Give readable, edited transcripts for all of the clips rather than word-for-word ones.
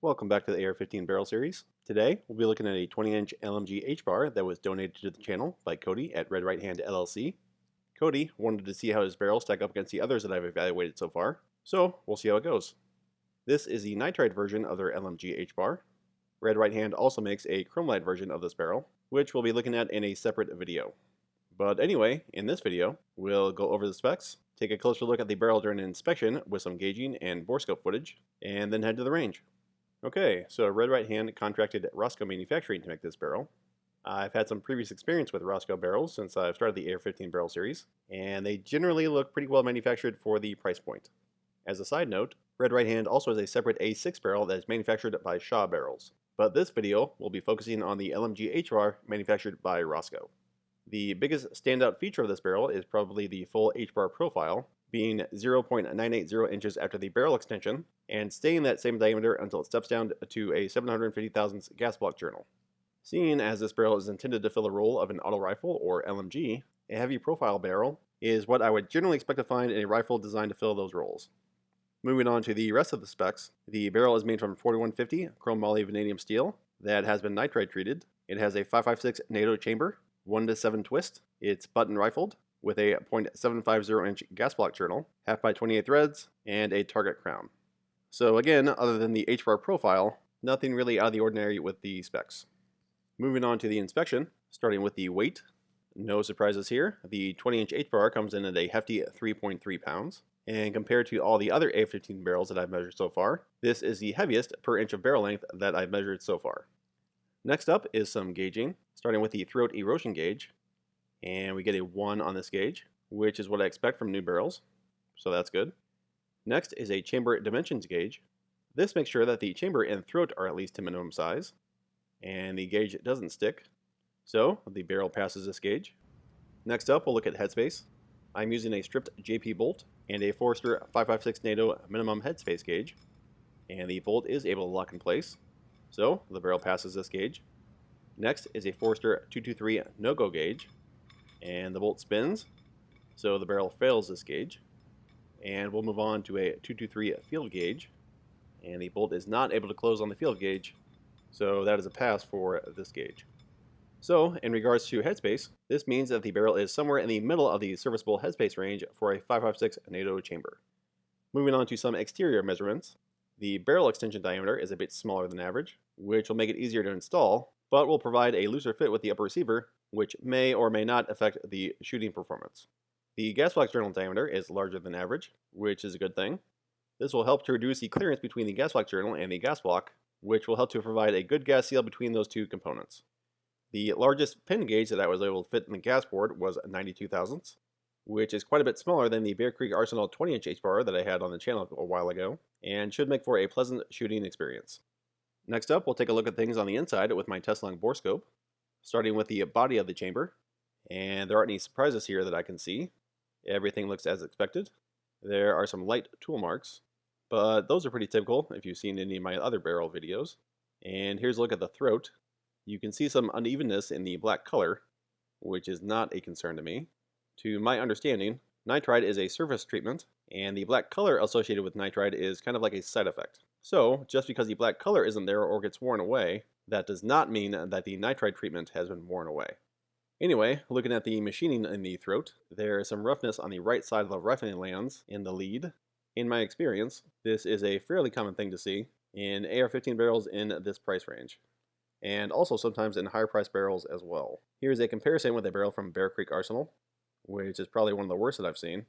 Welcome back to the AR-15 barrel series. Today, we'll be looking at a 20-inch LMG HBAR that was donated to the channel by Cody at Right Hand LLC. Cody wanted to see how his barrels stack up against the others that I've evaluated so far, so we'll see how it goes. This is the nitride version of their LMG HBAR. Right Hand also makes a chromite version of this barrel, which we'll be looking at in a separate video. But anyway, in this video, we'll go over the specs, take a closer look at the barrel during an inspection with some gauging and borescope footage, and then head to the range. Okay, so Right Hand contracted Roscoe Manufacturing to make this barrel. I've had some previous experience with Roscoe barrels since I've started the AR-15 barrel series, and they generally look pretty well manufactured for the price point. As a side note, Right Hand also has a separate A6 barrel that is manufactured by Shaw Barrels, but this video will be focusing on the LMG HBAR manufactured by Roscoe. The biggest standout feature of this barrel is probably the full HBAR profile, being 0.980 inches after the barrel extension, and staying that same diameter until it steps down to a 750 thousandths gas block journal. Seeing as this barrel is intended to fill the role of an auto rifle or LMG, a heavy profile barrel is what I would generally expect to find in a rifle designed to fill those roles. Moving on to the rest of the specs, the barrel is made from 4150 chrome moly vanadium steel that has been nitride treated. It has a 5.56 NATO chamber, 1-to-7 twist. It's button rifled with a .750 inch gas block journal, half by 28 threads, and a target crown. So again, other than the HBAR profile, nothing really out of the ordinary with the specs. Moving on to the inspection, starting with the weight. No surprises here. The 20-inch HBAR comes in at a hefty 3.3 pounds. And compared to all the other AR-15 barrels that I've measured so far, this is the heaviest per inch of barrel length that I've measured so far. Next up is some gauging, starting with the throat erosion gauge. And we get a 1 on this gauge, which is what I expect from new barrels, so that's good. Next is a chamber dimensions gauge. This makes sure that the chamber and throat are at least to minimum size, and the gauge doesn't stick, so the barrel passes this gauge. Next up, we'll look at headspace. I'm using a stripped JP bolt and a Forster 5.56 NATO minimum headspace gauge, and the bolt is able to lock in place, so the barrel passes this gauge. Next is a Forster 223 no-go gauge, and the bolt spins, so the barrel fails this gauge. And we'll move on to a 223 field gauge, and the bolt is not able to close on the field gauge, so that is a pass for this gauge. So, in regards to headspace, this means that the barrel is somewhere in the middle of the serviceable headspace range for a 5.56 NATO chamber. Moving on to some exterior measurements, the barrel extension diameter is a bit smaller than average, which will make it easier to install, but will provide a looser fit with the upper receiver, which may or may not affect the shooting performance. The gas block journal diameter is larger than average, which is a good thing. This will help to reduce the clearance between the gas block journal and the gas block, which will help to provide a good gas seal between those two components. The largest pin gauge that I was able to fit in the gas port was 92 thousandths, which is quite a bit smaller than the Bear Creek Arsenal 20-inch HBAR that I had on the channel a while ago, and should make for a pleasant shooting experience. Next up, we'll take a look at things on the inside with my test-long borescope, starting with the body of the chamber, and there aren't any surprises here that I can see. Everything looks as expected. There are some light tool marks, but those are pretty typical if you've seen any of my other barrel videos. And here's a look at the throat. You can see some unevenness in the black color, which is not a concern to me. To my understanding, nitride is a surface treatment, and the black color associated with nitride is kind of like a side effect. So, just because the black color isn't there or gets worn away, that does not mean that the nitride treatment has been worn away. Anyway, looking at the machining in the throat, there is some roughness on the right side of the rifling lands in the lead. In my experience, this is a fairly common thing to see in AR-15 barrels in this price range, and also sometimes in higher price barrels as well. Here's a comparison with a barrel from Bear Creek Arsenal, which is probably one of the worst that I've seen.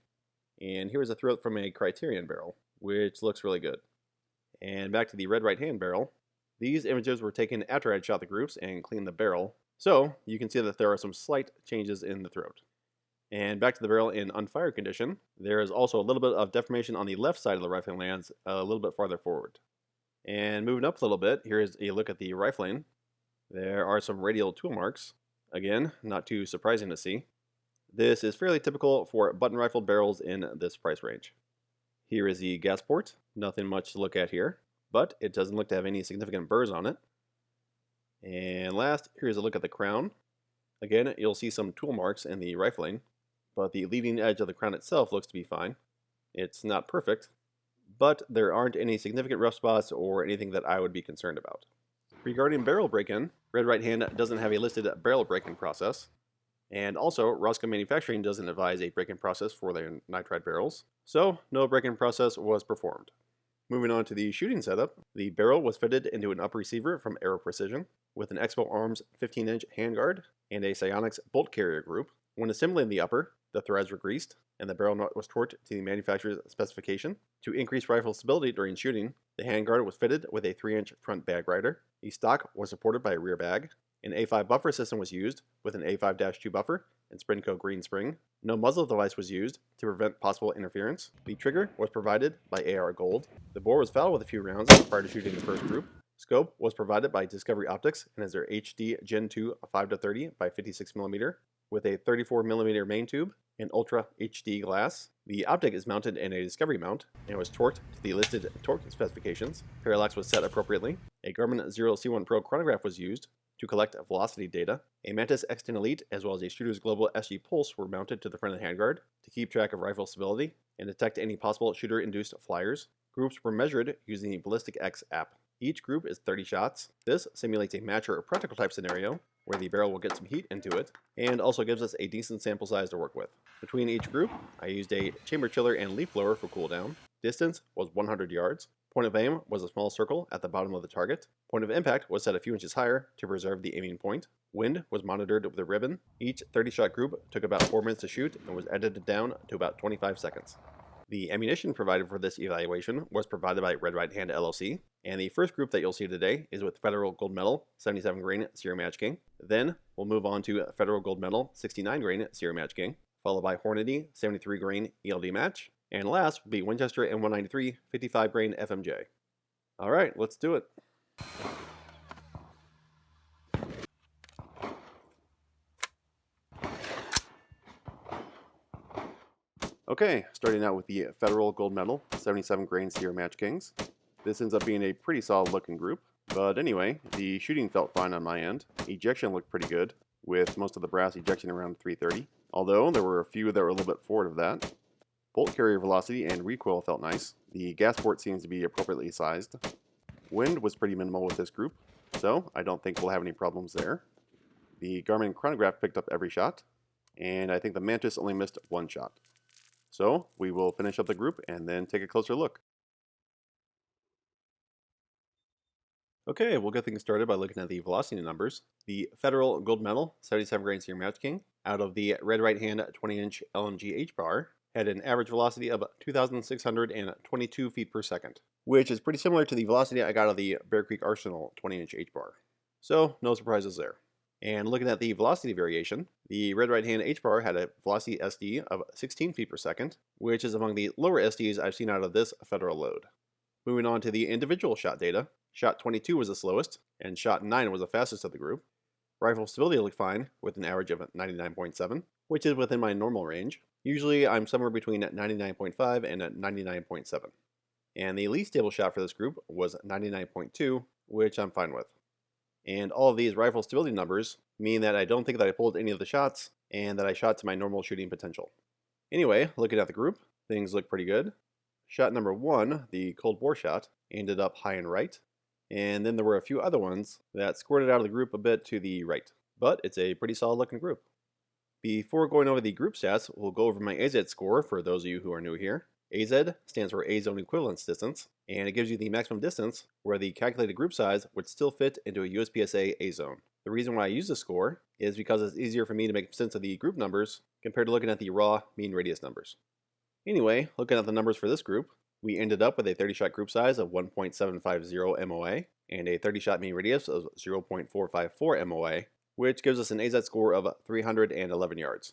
And here's a throat from a Criterion barrel, which looks really good. And back to the Right Hand barrel. These images were taken after I'd shot the groups and cleaned the barrel, so you can see that there are some slight changes in the throat. And back to the barrel in unfired condition, there is also a little bit of deformation on the left side of the rifling lands a little bit farther forward. And moving up a little bit, here's a look at the rifling. There are some radial tool marks. Again, not too surprising to see. This is fairly typical for button rifled barrels in this price range. Here is the gas port. Nothing much to look at here, but it doesn't look to have any significant burrs on it. And last, here's a look at the crown. Again, you'll see some tool marks in the rifling, but the leading edge of the crown itself looks to be fine. It's not perfect, but there aren't any significant rough spots or anything that I would be concerned about. Regarding barrel break-in, Red Right Hand doesn't have a listed barrel break-in process, and also Roscoe Manufacturing doesn't advise a break-in process for their nitride barrels, so no break-in process was performed. Moving on to the shooting setup, the barrel was fitted into an upper receiver from Aero Precision with an Expo Arms 15-inch handguard and a Psionics bolt carrier group. When assembling the upper, the threads were greased and the barrel nut was torqued to the manufacturer's specification. To increase rifle stability during shooting, the handguard was fitted with a 3-inch front bag rider. The stock was supported by a rear bag. An A5 buffer system was used with an A5-2 buffer and Sprinco green spring. No muzzle device was used to prevent possible interference. The trigger was provided by AR Gold. The bore was fouled with a few rounds prior to shooting the first group. Scope was provided by Discovery Optics and is their HD Gen 2 5-30 by 56mm with a 34mm main tube and Ultra HD glass. The optic is mounted in a Discovery mount and was torqued to the listed torque specifications. Parallax was set appropriately. A Garmin Zero C1 Pro chronograph was used to collect velocity data. A Mantis X10 Elite as well as a Shooter's Global SG Pulse were mounted to the front of the handguard to keep track of rifle stability and detect any possible shooter-induced flyers. Groups were measured using the Ballistic-X app. Each group is 30 shots. This simulates a match or practical type scenario where the barrel will get some heat into it and also gives us a decent sample size to work with. Between each group, I used a chamber chiller and leaf blower for cooldown. Distance was 100 yards. Point of aim was a small circle at the bottom of the target. Point of impact was set a few inches higher to preserve the aiming point. Wind was monitored with a ribbon. Each 30-shot group took about 4 minutes to shoot and was edited down to about 25 seconds. The ammunition provided for this evaluation was provided by Right Hand LLC, and the first group that you'll see today is with Federal Gold Medal 77 grain Serial Match King. Then we'll move on to Federal Gold Medal 69 grain Serial Match King, followed by Hornady 73 grain ELD Match, and last will be Winchester M193 55 grain FMJ. Alright, let's do it. Okay, starting out with the Federal Gold Medal 77 grain Serial Match Kings. This ends up being a pretty solid looking group, but anyway, the shooting felt fine on my end. Ejection looked pretty good, with most of the brass ejecting around 330, although there were a few that were a little bit forward of that. Bolt carrier velocity and recoil felt nice. The gas port seems to be appropriately sized. Wind was pretty minimal with this group, so I don't think we'll have any problems there. The Garmin chronograph picked up every shot, and I think the Mantis only missed one shot. So we will finish up the group and then take a closer look. Okay, we'll get things started by looking at the velocity numbers. The Federal Gold Medal 77 grain Serial Match King out of the Red Right Hand 20-inch LMG HBAR had an average velocity of 2,622 feet per second, which is pretty similar to the velocity I got out of the Bear Creek Arsenal 20-inch HBAR. So no surprises there. And looking at the velocity variation, the Red Right Hand HBAR had a velocity SD of 16 feet per second, which is among the lower SDs I've seen out of this Federal load. Moving on to the individual shot data, shot 22 was the slowest, and shot 9 was the fastest of the group. Rifle stability looked fine, with an average of 99.7, which is within my normal range. Usually I'm somewhere between 99.5 and 99.7. And the least stable shot for this group was 99.2, which I'm fine with. And all of these rifle stability numbers mean that I don't think that I pulled any of the shots and that I shot to my normal shooting potential. Anyway, looking at the group, things look pretty good. Shot number 1, the cold bore shot, ended up high and right. And then there were a few other ones that squirted out of the group a bit to the right. But it's a pretty solid looking group. Before going over the group stats, we'll go over my AZ score for those of you who are new here. AZ stands for A-zone equivalence distance, and it gives you the maximum distance where the calculated group size would still fit into a USPSA A-zone. The reason why I use this score is because it's easier for me to make sense of the group numbers compared to looking at the raw mean radius numbers. Anyway, looking at the numbers for this group, we ended up with a 30-shot group size of 1.750 MOA and a 30-shot mean radius of 0.454 MOA, which gives us an AZ score of 311 yards.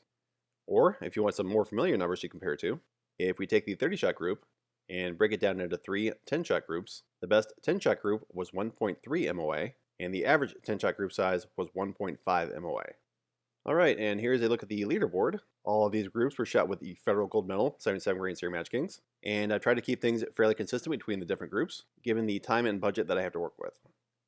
Or, if you want some more familiar numbers to compare to, if we take the 30-shot group and break it down into 3 10-shot groups, the best 10-shot group was 1.3 MOA, and the average 10-shot group size was 1.5 MOA. Alright, and here's a look at the leaderboard. All of these groups were shot with the Federal Gold Medal 77 grain Serial Match Kings, and I've tried to keep things fairly consistent between the different groups, given the time and budget that I have to work with.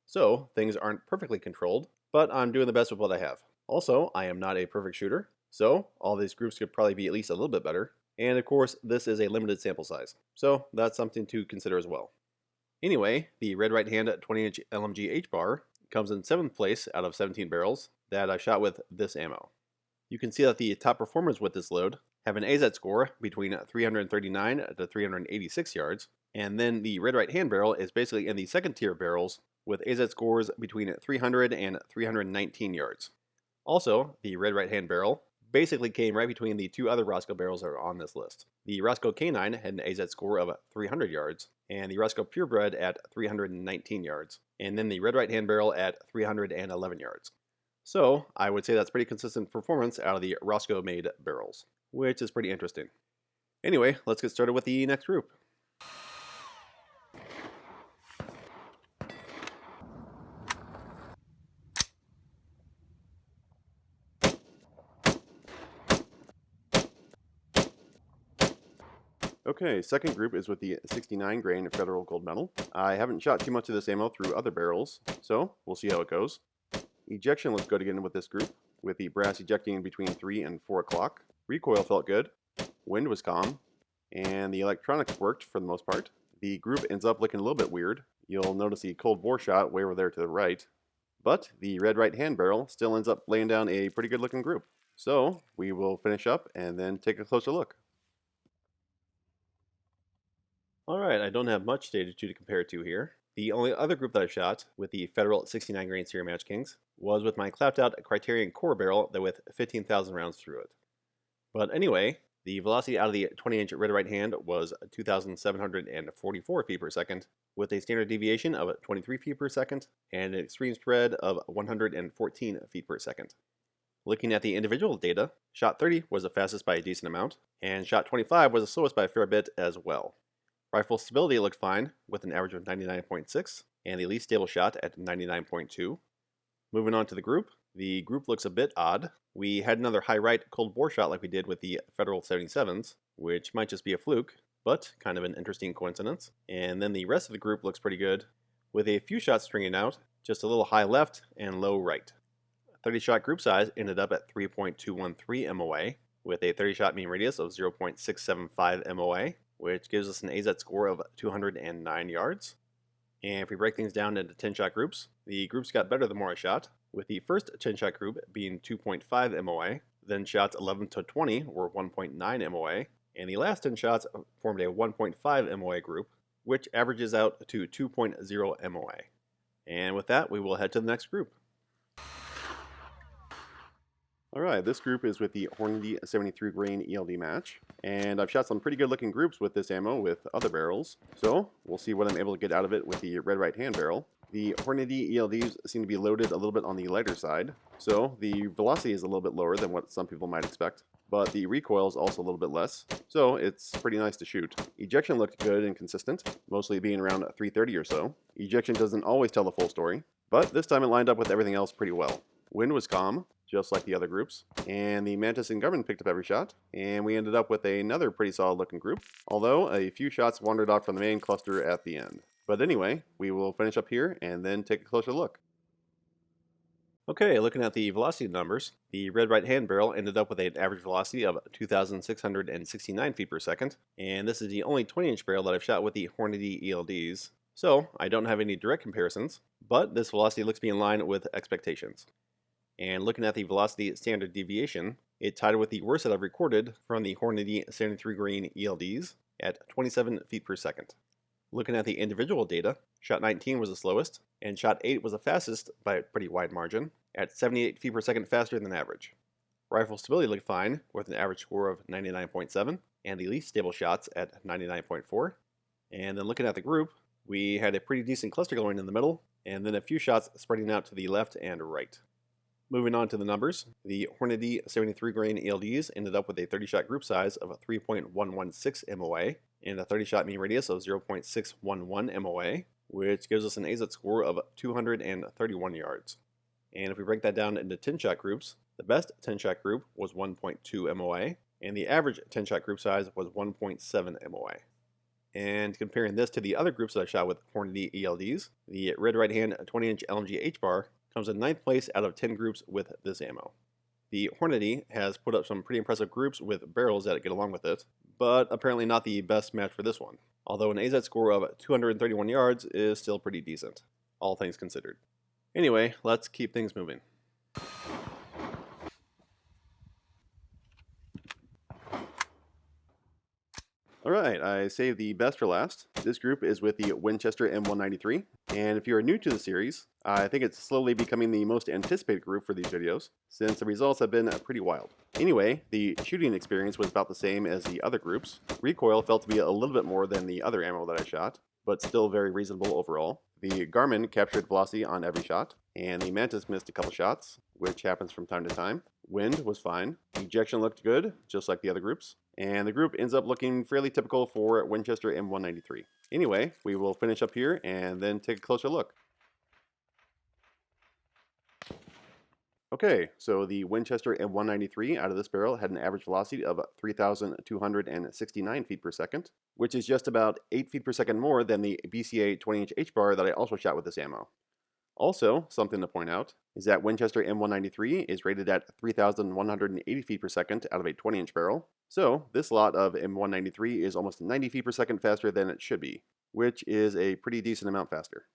So, things aren't perfectly controlled, but I'm doing the best with what I have. Also, I am not a perfect shooter, so all these groups could probably be at least a little bit better. And of course, this is a limited sample size, so that's something to consider as well. Anyway, the Red Right Hand 20-inch LMG HBAR comes in 7th place out of 17 barrels that I shot with this ammo. You can see that the top performers with this load have an AZ score between 339 to 386 yards, and then the Red Right Hand barrel is basically in the second tier of barrels with AZ scores between 300 and 319 yards. Also, the Red Right Hand barrel basically came right between the two other Roscoe barrels that are on this list. The Roscoe K9 had an AZ score of 300 yards, and the Roscoe Purebred at 319 yards, and then the Red Right Hand barrel at 311 yards. So, I would say that's pretty consistent performance out of the Roscoe-made barrels, which is pretty interesting. Anyway, let's get started with the next group. Okay, second group is with the 69 grain Federal Gold Medal. I haven't shot too much of this ammo through other barrels, so we'll see how it goes. Ejection looks good again with this group, with the brass ejecting between 3 and 4 o'clock. Recoil felt good, wind was calm, and the electronics worked for the most part. The group ends up looking a little bit weird. You'll notice the cold bore shot way over there to the right, but the Red Right Hand barrel still ends up laying down a pretty good looking group. So we will finish up and then take a closer look. Alright, I don't have much data to compare to here. The only other group that I shot with the Federal 69 grain Serial Match Kings was with my clapped out Criterion Core barrel that with 15,000 rounds through it. But anyway, the velocity out of the 20-inch Red Right Hand was 2,744 feet per second, with a standard deviation of 23 feet per second and an extreme spread of 114 feet per second. Looking at the individual data, shot 30 was the fastest by a decent amount, and shot 25 was the slowest by a fair bit as well. Rifle stability looked fine, with an average of 99.6, and the least stable shot at 99.2. Moving on to the group looks a bit odd. We had another high right cold bore shot like we did with the Federal 77s, which might just be a fluke, but kind of an interesting coincidence. And then the rest of the group looks pretty good, with a few shots stringing out, just a little high left and low right. 30-shot group size ended up at 3.213 MOA, with a 30-shot mean radius of 0.675 MOA, which gives us an AZ score of 209 yards. And if we break things down into 10-shot groups, the groups got better the more I shot, with the first 10-shot group being 2.5 MOA, then shots 11 to 20 were 1.9 MOA, and the last 10 shots formed a 1.5 MOA group, which averages out to 2.0 MOA. And with that, we will head to the next group. Alright, this group is with the Hornady 73 grain ELD Match, and I've shot some pretty good looking groups with this ammo with other barrels, so we'll see what I'm able to get out of it with the Red Right Hand barrel. The Hornady ELDs seem to be loaded a little bit on the lighter side, so the velocity is a little bit lower than what some people might expect, but the recoil is also a little bit less, so it's pretty nice to shoot. Ejection looked good and consistent, mostly being around 330 or so. Ejection doesn't always tell the full story, but this time it lined up with everything else pretty well. Wind was calm, just like the other groups, and the Mantis and Garmin picked up every shot, and we ended up with another pretty solid looking group, although a few shots wandered off from the main cluster at the end. But anyway, we will finish up here and then take a closer look. Okay, looking at the velocity numbers, the Red Right Hand barrel ended up with an average velocity of 2,669 feet per second, and this is the only 20-inch barrel that I've shot with the Hornady ELDs, so I don't have any direct comparisons, but this velocity looks to be in line with expectations. And looking at the velocity standard deviation, it tied with the worst that I've recorded from the Hornady 73 grain ELDs at 27 feet per second. Looking at the individual data, shot 19 was the slowest, and shot 8 was the fastest by a pretty wide margin, at 78 feet per second faster than average. Rifle stability looked fine, with an average score of 99.7, and the least stable shots at 99.4. And then looking at the group, we had a pretty decent cluster going in the middle, and then a few shots spreading out to the left and right. Moving on to the numbers, the Hornady 73 grain ELDs ended up with a 30-shot group size of 3.116 MOA and a 30-shot mean radius of 0.611 MOA, which gives us an AZ score of 231 yards. And if we break that down into 10-shot groups, the best 10-shot group was 1.2 MOA, and the average 10-shot group size was 1.7 MOA. And comparing this to the other groups that I shot with Hornady ELDs, the Red Right Hand 20-inch LMG HBAR comes in 9th place out of 10 groups with this ammo. The Hornady has put up some pretty impressive groups with barrels that get along with it, but apparently not the best match for this one, although an AZ score of 231 yards is still pretty decent, all things considered. Anyway, let's keep things moving. Alright, I saved the best for last. This group is with the Winchester M193, and if you are new to the series, I think it's slowly becoming the most anticipated group for these videos, since the results have been pretty wild. Anyway, the shooting experience was about the same as the other groups. Recoil felt to be a little bit more than the other ammo that I shot, but still very reasonable overall. The Garmin captured velocity on every shot, and the Mantis missed a couple shots, which happens from time to time. Wind was fine. Ejection looked good, just like the other groups. And the group ends up looking fairly typical for Winchester M193. Anyway, we will finish up here and then take a closer look. Okay, so the Winchester M193 out of this barrel had an average velocity of 3,269 feet per second, which is just about 8 feet per second more than the BCA 20-inch HBAR that I also shot with this ammo. Also, something to point out is that Winchester M193 is rated at 3,180 feet per second out of a 20-inch barrel, so this lot of M193 is almost 90 feet per second faster than it should be, which is a pretty decent amount faster.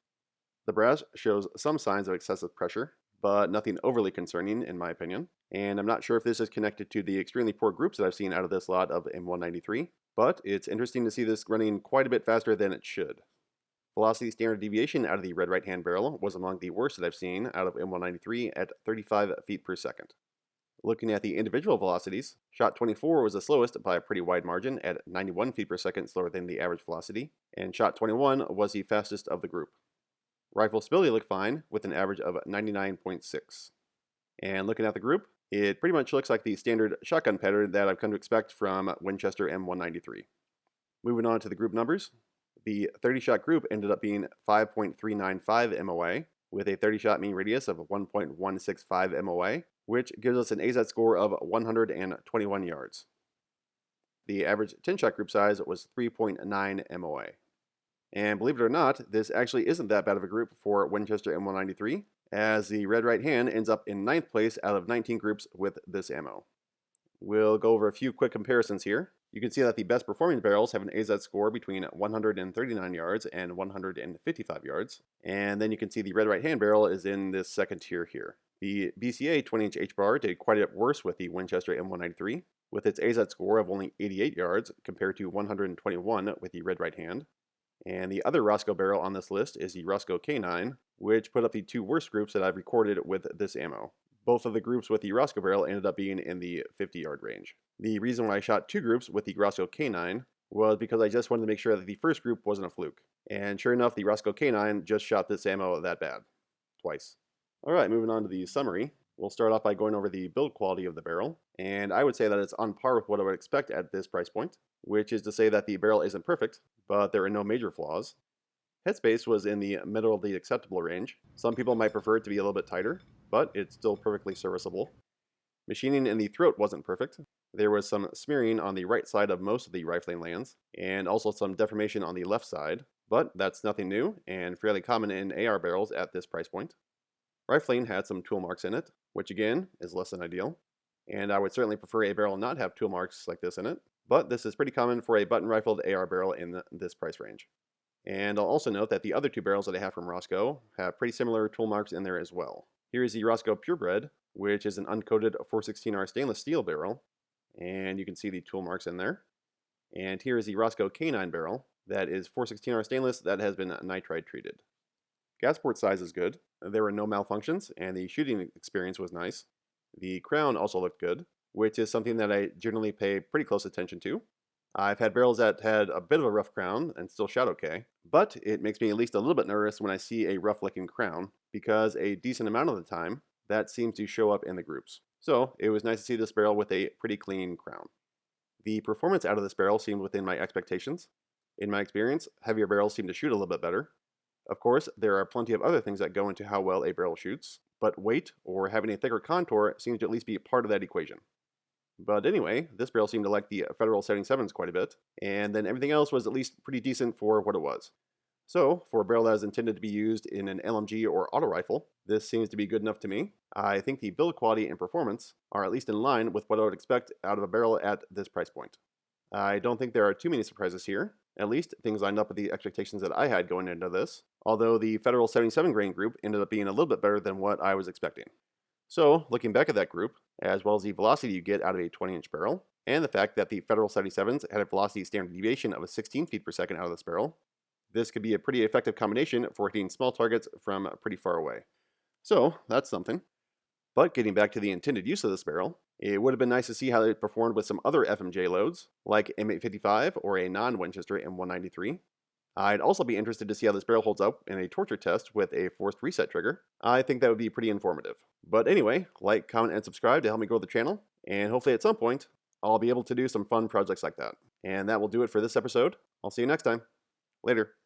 The brass shows some signs of excessive pressure, but nothing overly concerning in my opinion, and I'm not sure if this is connected to the extremely poor groups that I've seen out of this lot of M193, but it's interesting to see this running quite a bit faster than it should. Velocity standard deviation out of the red right-hand barrel was among the worst that I've seen out of M193 at 35 feet per second. Looking at the individual velocities, shot 24 was the slowest by a pretty wide margin at 91 feet per second slower than the average velocity, and shot 21 was the fastest of the group. Rifle stability looked fine with an average of 99.6. And looking at the group, it pretty much looks like the standard shotgun pattern that I've come to expect from Winchester M193. Moving on to the group numbers. The 30-shot group ended up being 5.395 MOA, with a 30-shot mean radius of 1.165 MOA, which gives us an AZ score of 121 yards. The average 10-shot group size was 3.9 MOA. And believe it or not, this actually isn't that bad of a group for Winchester M193, as the red right hand ends up in 9th place out of 19 groups with this ammo. We'll go over a few quick comparisons here. You can see that the best performing barrels have an AZ score between 139 yards and 155 yards. And then you can see the red right hand barrel is in this second tier here. The BCA 20-inch HBAR did quite a bit worse with the Winchester M193, with its AZ score of only 88 yards compared to 121 with the red right hand. And the other Roscoe barrel on this list is the Roscoe K9, which put up the two worst groups that I've recorded with this ammo. Both of the groups with the Roscoe barrel ended up being in the 50-yard range. The reason why I shot two groups with the Roscoe K9 was because I just wanted to make sure that the first group wasn't a fluke. And sure enough, the Roscoe K9 just shot this ammo that bad. Twice. Alright, moving on to the summary. We'll start off by going over the build quality of the barrel, and I would say that it's on par with what I would expect at this price point, which is to say that the barrel isn't perfect, but there are no major flaws. Headspace was in the middle of the acceptable range. Some people might prefer it to be a little bit tighter, but it's still perfectly serviceable. Machining in the throat wasn't perfect. There was some smearing on the right side of most of the rifling lands, and also some deformation on the left side, but that's nothing new and fairly common in AR barrels at this price point. Rifling had some tool marks in it, which again is less than ideal, and I would certainly prefer a barrel not have tool marks like this in it, but this is pretty common for a button-rifled AR barrel in this price range. And I'll also note that the other two barrels that I have from Roscoe have pretty similar tool marks in there as well. Here is the Roscoe Purebred, which is an uncoated 416R stainless steel barrel, and you can see the tool marks in there. And here is the Roscoe K9 barrel, that is 416R stainless that has been nitride treated. Gas port size is good, there were no malfunctions, and the shooting experience was nice. The crown also looked good, which is something that I generally pay pretty close attention to. I've had barrels that had a bit of a rough crown and still shot okay, but it makes me at least a little bit nervous when I see a rough looking crown, because a decent amount of the time, that seems to show up in the groups. So it was nice to see this barrel with a pretty clean crown. The performance out of this barrel seemed within my expectations. In my experience, heavier barrels seem to shoot a little bit better. Of course, there are plenty of other things that go into how well a barrel shoots, but weight or having a thicker contour seems to at least be part of that equation. But anyway, this barrel seemed to like the Federal 77s quite a bit, and then everything else was at least pretty decent for what it was. So, for a barrel that is intended to be used in an LMG or auto rifle, this seems to be good enough to me. I think the build quality and performance are at least in line with what I would expect out of a barrel at this price point. I don't think there are too many surprises here. At least, things lined up with the expectations that I had going into this, although the Federal 77 grain group ended up being a little bit better than what I was expecting. So, looking back at that group, as well as the velocity you get out of a 20-inch barrel, and the fact that the Federal 77s had a velocity standard deviation of 16 feet per second out of this barrel, this could be a pretty effective combination for hitting small targets from pretty far away. So, that's something. But getting back to the intended use of this barrel, it would have been nice to see how it performed with some other FMJ loads, like M855 or a non-Winchester M193. I'd also be interested to see how this barrel holds up in a torture test with a forced reset trigger. I think that would be pretty informative. But anyway, like, comment, and subscribe to help me grow the channel, and hopefully at some point, I'll be able to do some fun projects like that. And that will do it for this episode. I'll see you next time. Later.